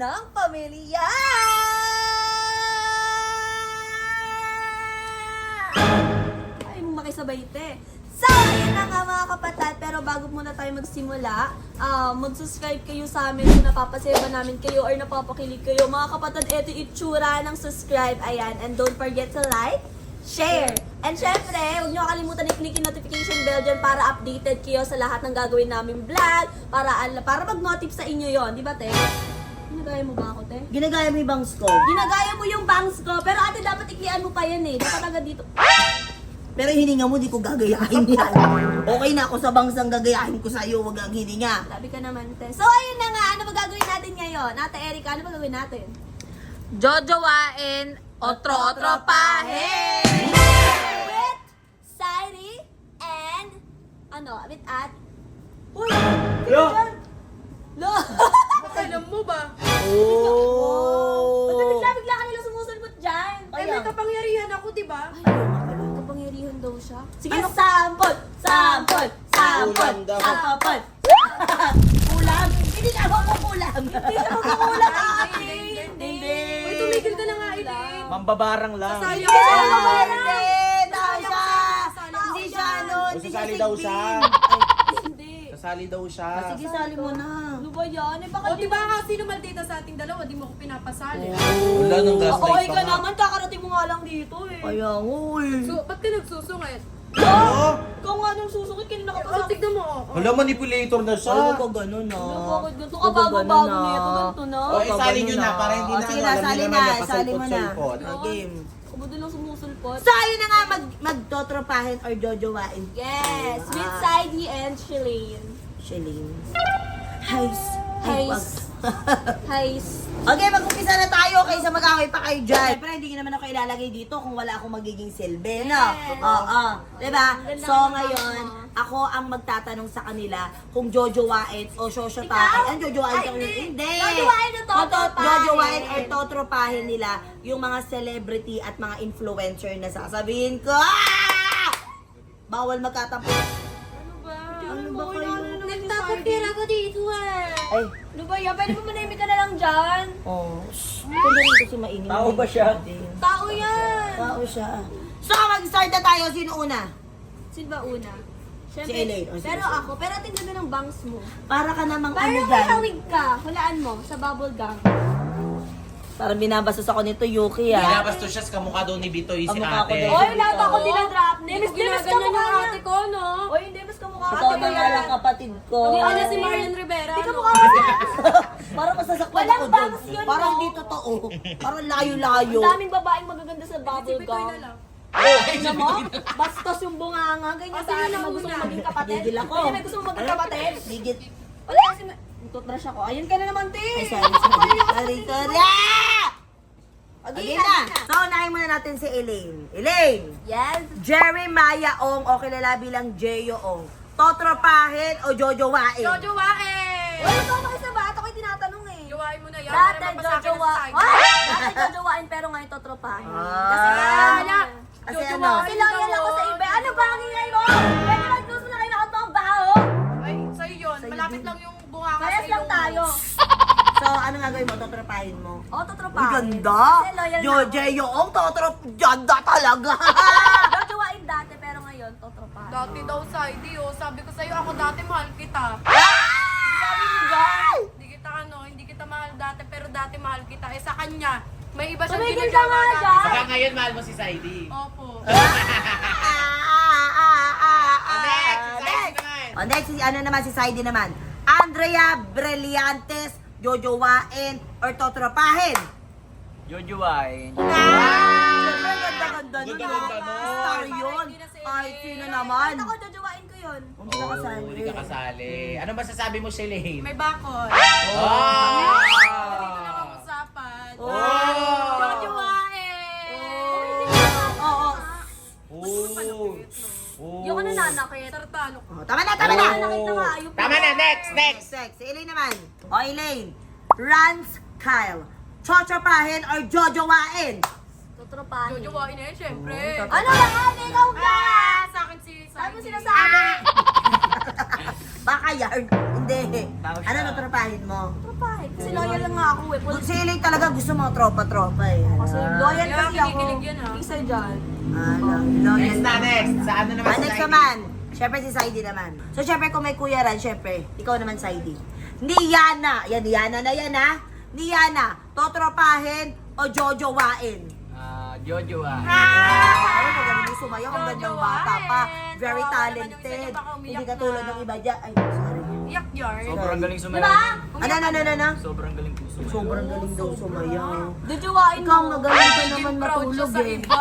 ng pamilya! Ay, mo makisabay te. So, ayun na nga mga kapatid, pero bago muna tayo magsimula, mag-subscribe kayo sa amin kung napapasaya namin kayo or napapakilig kayo. Mga kapatid, ito yung itsura ng subscribe, ayan. And don't forget to like, share. And syempre, huwag nyo kalimutan i-click yung notification bell dyan para updated kayo sa lahat ng gagawin namin vlog, para mag-notif sa inyo yon, di ba te? Ginagaya mo ba ako, te? Ginagaya mo yung bangs ko. Ginagaya mo yung bangs ko, pero ate dapat iklian mo pa yan eh. Dapat agad dito. Pero yung hininga mo, di ko gagayahin yan. Okay na ako sa bangs ang gagayahin ko sa'yo, wag ang hininga. Sabi ka naman, te. So, ayun na nga. Ano ba gagawin natin ngayon? Ate Erika, ano ba gagawin natin? Jojowain otro-tropahin! With Sairi and with at Uy! Lo! Lo! Alam mo ba? Oh! Ba't bigla ka nila sumusulpot dyan? Ay, may kapangyarihan ako, di ba? Kapangyarihan daw siya. Sige, sampol! Sampol! Sampol! Ulam daw. Sampol! Ulam! Hindi na ako kukulam! Hindi siya magkukulang ate! Hindi! Uy, tumigil ka na nga, Eileen. Mambabarang lang. Sasali Hindi siya ako. magkukulang! Tao siya! Hindi siya ano, O, hindi siya sasali daw siya. Hindi. Sasali daw siya. Sige, sali mo na. Ano ba yan? Eh, baka O, di ba kasi sino maldita sa ating dalawa, di mo ko pinapasali. Wala nang gaslight okay pa ka nga. naman, kakarating mo nga lang dito eh. Kaya nga eh. So, ba't ka nagsusungit? Ano? Ikaw nga nung susukit, kanina ka pa O, sa... tignan mo, o. Hala, manipulator na siya. Ano ka ganun na? Ano, bakit ganito ka bago-bago na ito, ganito na? O, isali nyo na para hindi O, na sige ano, na, alam sali niyo na, naman yung sali mo na. pasulpot-sulpot. Game. Kabado lang sumusulpot. So, ayun na nga, magtotropahin or jojowain. Yes, with Saidi and Shalane. Shalene. Heis. Heis. Heis. Okay, mag-umpisa na tayo kaysa mag-away pa kayo dyan. Siyempre, hindi naman ako ilalagay dito kung wala akong magiging silbi, no? Yes. Oo. Diba? Ganda So, naman ngayon, mo. ako ang magtatanong sa kanila kung jojowain o Ikaw? sosyopahin. Ang jojowain Ay, ka hindi. Hindi. Jojowain o totropahin? Jojowain or totropahin nila yung mga celebrity at mga influencer na sasabihin ko. Ah! Bawal magkatampo. Ano ba? Ano ba kayo? Nagtapapira ko dito eh. Ay, Ano ba yan? Pwede mo manahimik ka na lang dyan. oh. Shh. Ito na rin kasi maingin. Tao ba siya? Tao yan. Tao siya. So, mag-start na tayo. Sino una? Sino ba una? Siyempre, Si Elaine. O, sige, pero sige. ako, pero ating ganda ng bangs mo. Para ka namang Parang ano may dyan. hawig ka. Hulaan mo sa bubble gum. Parang binabastos ako nito, Yuki, ah. Binabastos siya sa kamukha daw ni Bitoy si Kamukha ko ate. daw. Oy, lahat ako dinadrap. Hindi mo ginaganyan yung ate ko, no? Oy, hindi, mas kamukha Ito ate na ko nga lang yan. kapatid ko. Hindi ka na si Marian Rivera, Hindi ka no? mukha mo siya. Parang masasaktan Walang ako dun. bangs yun, Parang no? hindi totoo. Parang layo-layo. Ang daming babaeng magaganda sa Si bubble Bitoy gum. na lang. Ano mo? Bastos yung bunganga. Ganyan O, sa sige akin na, na gusto mo una. maging kapatid. Gigil ako. Ganyan may gusto mo maging kapatid. Gigit. Wala kasi toothbrush ako. Ayun ka na naman, te. Ay, sorry. Ah! Okay na. So, unahin muna natin si Elaine. Elaine! Yes. Jeremiah Ong o kilala bilang Jeyo Ong. Totropahin o jojowain? Jojowain! Uy, ikaw makisaba. At ako'y tinatanong eh. Jojowain mo na yan Dati para mapasa akin jojowa. sa Ay! Dati jojowain pero ngayon totropahin. Kasi Ah. kaya Kasi Jojowain ano? Kasi loyal ako sa iba. Ano ba ang ingay mo? Pwede mag-close mo na kayo nakatong baho. Ay, sa'yo yun. Malapit lang yung bunga ka Parehas lang tayo. So, ano nga gawin mo? Totropahin mo? Oo, Ang totropahin. ganda! Kasi loyal na Yo, ako. Jeyo Ong, ganda talaga! Jojowain dati pero ngayon totropahin. Dati daw Saidi, oh. Sabi ko sa'yo, ako dati mahal kita. Sabi mo dyan. Hindi kita mahal dati, pero dati mahal kita. Eh, sa kanya, may iba siyang Tumigil ka nga dati. dyan. Saka ngayon mahal mo si Saidi. Opo. Next naman. O, next, ano naman si Saidi naman? Andrea Brillantes, jojowain or totropahin? Jojowain. Siyempre, ganda-ganda nun. Ganda-ganda nun. Star yun. Hindi na si Ay, Elaine. sino naman? Ako, jojowain ko yun. Hindi ka kasali. Hindi ka kasali. Ano masasabi mo, Shalane? May bakod. Oh! Dito lang ang usapan. Oh! Jojowain! Oo. Oh! Yung ano nanakit. Tartalo ko. Oh, tama na, tama na. Nanakit na nga. Yung Tama na, next! Sex. Si Elaine naman. O, Elaine. Rance Kyle. Chochopahin or jojowain? totropahin. Jojowain na yun, syempre. Ano yan? Ikaw ba? Sa akin si Sabi mo Saidi. sinasabi. Baka yard. Hindi. Tawag Ano siya. totropahin mo? Totropahin. Kasi loyal lang nga ako eh. Si Elaine talaga gusto mga tropa-tropa eh. Kasi loyal Kaya kasi ako. kinikilig yan, ha? Isa dyan. Loyal Next na, next. Sa ano naman Next sa naman, syempre si Saidi naman. So syempre kung may kuya ran, syempre, ikaw naman Saidi. Ni Yana, yan ni Yana na yan ha. Ni Yana, totropahin o jojowain? Jojo ah. Ay, magaling yung sumayaw, ang gandang bata pa. Very Kawawa naman yung talented. isa niya, baka umiyak Hindi katulad na. ng iba dyan. Ay, sorry. Iyak yar. Sobrang galing Diba? sumayaw. Ano? Sobrang galing po sumayaw. Sobrang galing daw sumayaw. Duduwain Ikaw mo. magaling ka Nagiging naman proud siya matulog sa eh. iba.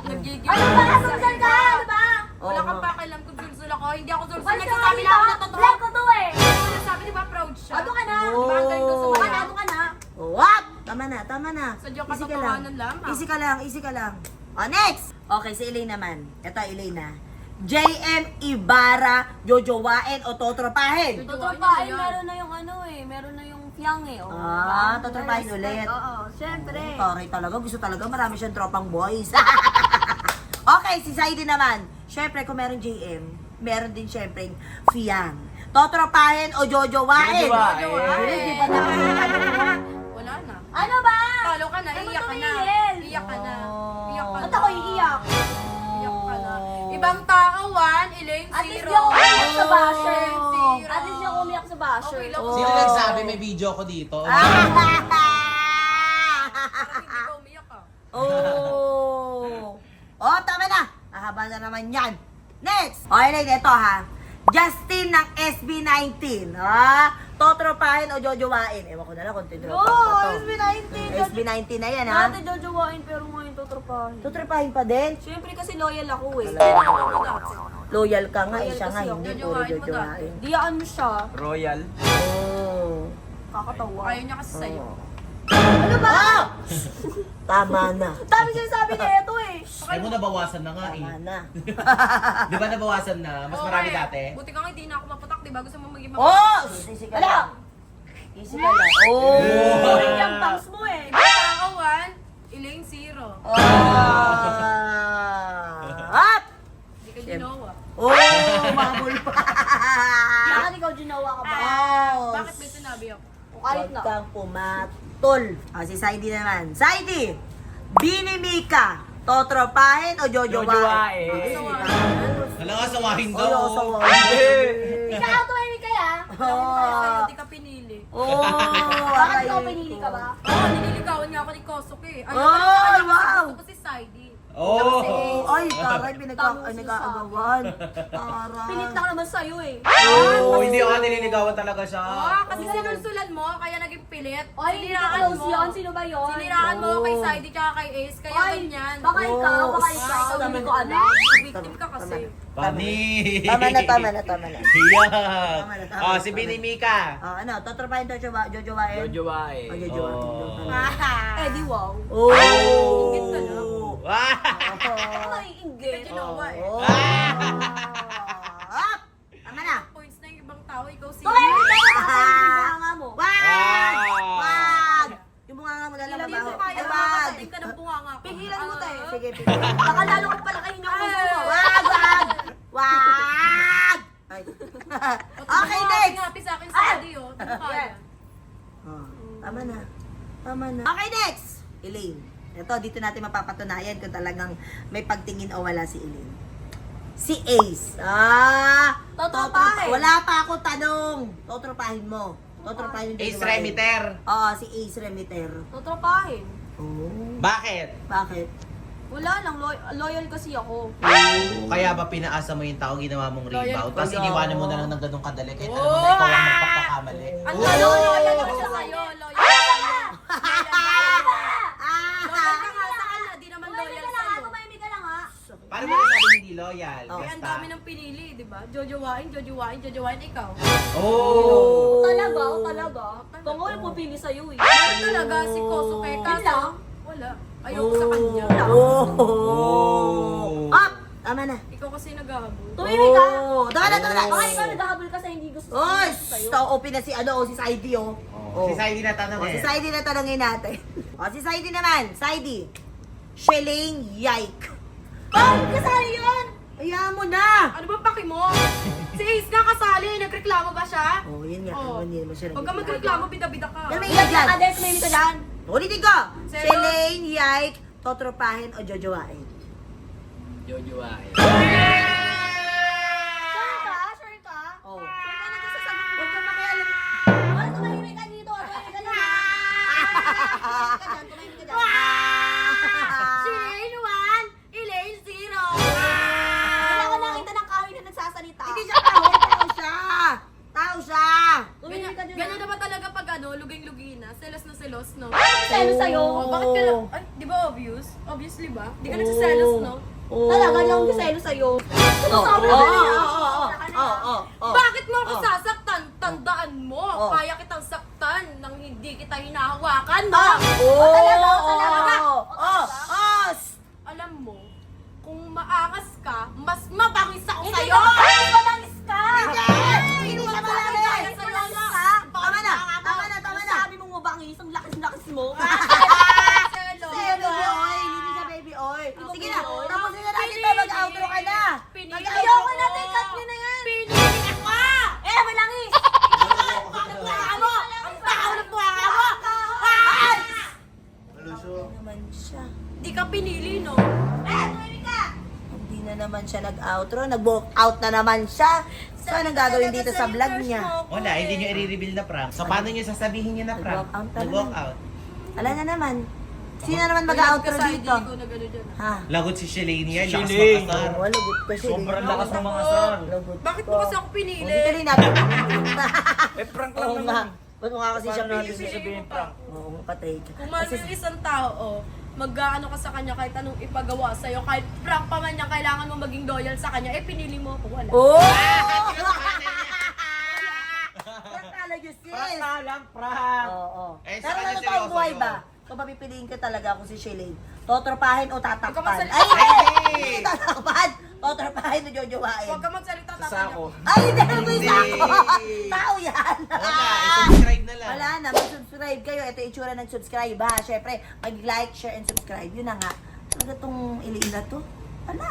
Nagiging Ano ba? proud sa Sulsul iba. ka? Ano ba? Wala Oo. kang pakialam kung sulsul ako. Hindi ako sulsul. Wala Nagsasabi ka lang ako dito. na totoo. Vlog ko to eh. Nagsasabi, di ba proud siya? Ano ka na? Oo. Di ba ang galing ko Ano sumayaw? ano ka na? What? Tama na, tama na. Sadya Easy ka lang. katotohanan lamang. Easy ka lang. Oh, next! Okay, si Elaine naman. Ito, Elaine na. JM Ibarra, jojowain o totropahin? Tutupain, meron na yung ano eh. Meron na yung fiyang eh. Oh, Ah, diba? tutupain Respect, ulit. Oo, syempre. Taray talaga, gusto talaga. Marami siyang tropang boys. Okay, si Saidi naman. Syempre, kung meron JM, meron din syempre Fiang. Totropahin o jojowain? Jojowain. Di ba na? Wala na. Ano ba? Talo ka na, Ano iyak ka na. tumingin? Iyak ka na. Iyak ka Ba't na. ako iiyak? Iyak ka na. Ibang tao, one, Elaine, At least zero. di ako umiyak sa basher. Zero. At least di ako umiyak sa basher. Okay lang. Sino nagsabi may video ko dito? Parang hindi ka umiyak ah. Oh! Oh, tama na! Ahaba na naman yan. Next! Okay, Elaine, ito ha. Justin ng SB19. Ha? Totropahin o jojowain? Ewan ko na lang kung tinropa No, pa to. SB19. SB19 na yan, ha? Dati jojowain pero ngayon tutupahin. Totropahin pa din? Siyempre kasi loyal ako eh. Loyal ka nga, Loyal siya nga, kasi ako. hindi puro Jojowain mo jojowain. Diyaan mo siya. Royal. Oh. Kakatawa. Ayaw niya kasi sa'yo. Ano ba? Tama na. Dami sinasabi niya ito eh. Ay mo nabawasan na nga eh. Tama na. Di ba nabawasan na? Mas marami dati. Buti ka nga hindi na ako maputak, di ba? Gusto mo maging Oh! Easy ka lang. Easy ka lang. Oh! Boring yung bangs mo eh. Ibang tao, one, Elaine, zero. Up! Hindi ka ginawa. Oh! Mabul pa. Bakit ikaw ginawa ka ba? Oh! Bakit may sinabi ako? O kahit Huwag na. kang pumatol. Si Saidi naman. Saidi! Bini Mika, totropahin o jojowain? Jojowain. Hala nga, sawahin Oh, daw. sawahin. Ikaw, tumahimik kaya? Sa'yo, di ka pinili. Oh! Bakit ikaw pinili ka ba? Oo, nililigawan niya ako ni Kosok eh. Ayaw Oh, ko lang sa kanya kasi wow. gusto ko si Saidi. Oh! Ay, taray, pinagkakagawan. Taray. Pilit lang naman sa'yo eh. Oh, hindi ako nililigawan talaga siya. Oo, kasi sinulsulan mo, kaya naging pilit. Oy, hindi ka close yun. Sino ba yun? Siniraan mo kay Saidi tsaka kay Ace, kaya Oy, ganyan. baka ikaw, baka ikaw. Ah, Hindi ko alam. Victim ka kasi. Pani! Tama na. Iyak! na, tama Oh, na, si tama Bini na. Mika. Ano, totropahin to jojowain? Jojowain. Oh, jojowain. Oh. Eh, di wow. Oh! Ingit ka lang. Wah! Ako naiinggit. Ginawa eh. Oh! Up! Tama na. Points na yung ibang tao, ikaw si Tumahimik ka na kasi yung bunganga mo. Wag! Wow! Wag! Yung bunganga mo na lang Hindi mo mabaho. kaya Wag! makakatayin ka ng bunganga ko. Pigilan mo tayo. Sige, pigil. Baka lalo ko pala kayo ng puso mo. Wag! Wag! Ay. Okay, next! Happy sa akin Saidi oh. Di mo kaya. Oh, tama na. Tama na. Okay, next! Elaine. Ito, dito natin mapapatunayan kung talagang may pagtingin o wala si Elaine. Si Ace. Totropahin. Wala pa akong tanong. Totropahin mo. Totropahin yung Ace jojowain. Remiter. Oo, si Ace Remiter. Tutropahin. Oh. Bakit? Bakit? Wala lang, loyal kasi ako. Kaya ba pinaasa mo yung tao, ginawa mong Loyal rebound? ka Tapos daw. iniwanan mo na lang ng ganong kadali kahit alam Oh! mo na ikaw ang magpapakakamali. Ang loyal ka siya sa'yo. Loyal ka sa'yo. Loyal ka nga sa kanya, di naman loyal sa'yo. Tumahimik ka lang ha. Paano mo nasabi hindi loyal? Oh. Kaya ang dami ng pinili, di ba? Jojowain, ikaw. Oh! Talaga. Tungo yung pupili sa'yo eh. Meron talaga si Koso kay Yun Kaso. lang. Wala. Ayoko sa kanya. Oh. Up! Tama na. Ikaw kasi naghahabol. Tumimik ka. Oh. Tama na, tama na. Baka ikaw naghahabol ka sa hindi gusto Oy! sa'yo. So, open na si si Saidi, oh. Oh. Si Saidi na tanong Oh, eh. si Saidi na tanongin natin. Oh, si Saidi naman. Saidi. Shelane Yike. Bakit kasali yun? Hayaan mo na! Ano ba paki mo? Si Ace nga kasali, nagreklamo ba siya? Oh, yun nga. Oh. Hindi naman siya Huwag ka magreklamo, bida-bida ka. Yan may iyak dyan. Ades, may ka dyan. Ulitin ko! Selos. Shelaine, Yike, totropahin o jojowain? Jojo ay. Sure ka? Sure ka? Oh. Sure ka nagsasasagot mo? Huwag ka makialam. Ano, tumahimik ka dito. Tumahimik ka dyan. Tumahimik ka dyan. Tumahimik ka dyan. Shane 1, Elaine 0. Wala ko nakita ng kahoy na nagsasalita. Hindi siya tao, tao siya! Tao siya! Ganyan, Tumahimik ka dyan. ganyan na ba talaga pag ano, luging-lugi na? Selos na selos, no? Selos sa'yo. Oh, bakit ka lang? Ay, di ba obvious? Obviously ba? Di ka nagsaselos, no? Talaga, hindi ako selos sa'yo. Oo, Bakit mo ako Oh. sasaktan? Tandaan mo, Oh. kaya kitang saktan nang hindi kita hinahawakan, no? Alam mo, kung maangas ka, mas mabangis ako Hindi sa'yo! ka malangis ka! Hindi ka malangis! Tama na! Sabi mong mabangis, ang lakas-lakas mo. Baby oil, hindi ka baby oil. Sige na, tapusin na natin to, mag-outro ka na. Ayoko na, cut nyo na yan. Pinili ako! Eh, malangis! Ano? Ang takaw ng buhanga mo! naman siya. Di ka pinili, no? Hindi na naman siya nag-outro, nag-walk out na naman siya. So, anong gagawin dito sa vlog niya? Wala, hindi nyo i-reveal na prank. So, paano nyo sasabihin nyo na prank? Nag-walk out talaga. Nag-walk out. Wala na naman. Sino naman mag-outro dito? Hindi ko na gano'n dyan. Ha? Lagot si Shelaine yan, lakas Shelaine. makasar. Oh, lagot kasi. Sobrang lakas ng mga sar. Bakit mo kasi ako pinili? Hindi ka rin natin. Eh, prank lang Oo nga. naman. Ba't mo nga kasi siyang Paano natin pinili? sasabihin prank? Oo, patay ka. Kung mahal mo yung isang tao, mag-ano ka sa kanya kahit anong ipagawa sa'yo, kahit prank pa man niya, kailangan mo maging loyal sa kanya, pinili mo ako, wala. Oh! Prank talaga sis. Prank na lang, prank. Oo. Eh, Pero sa kanya ano totoong seryoso buhay yun. ba? Kung papipiliin ka talaga kung si Shelaine, totropahin o tatakpan? Huwag ka magsalita. Ay, Ay, hindi! hindi! Hindi tatakpan! Totropahin o jojowain? Huwag ka magsalita, Sa tatanya ako. ko. Ay, hindi! Ano Hindi. isa ako? Tao yan! Wala, i-subscribe na lang. Wala na, mag-subscribe kayo. Ito yung itsura ng subscribe ha. Siyempre, mag-like, share, and subscribe. Yun na nga. Talaga tong iliin na to. Wala.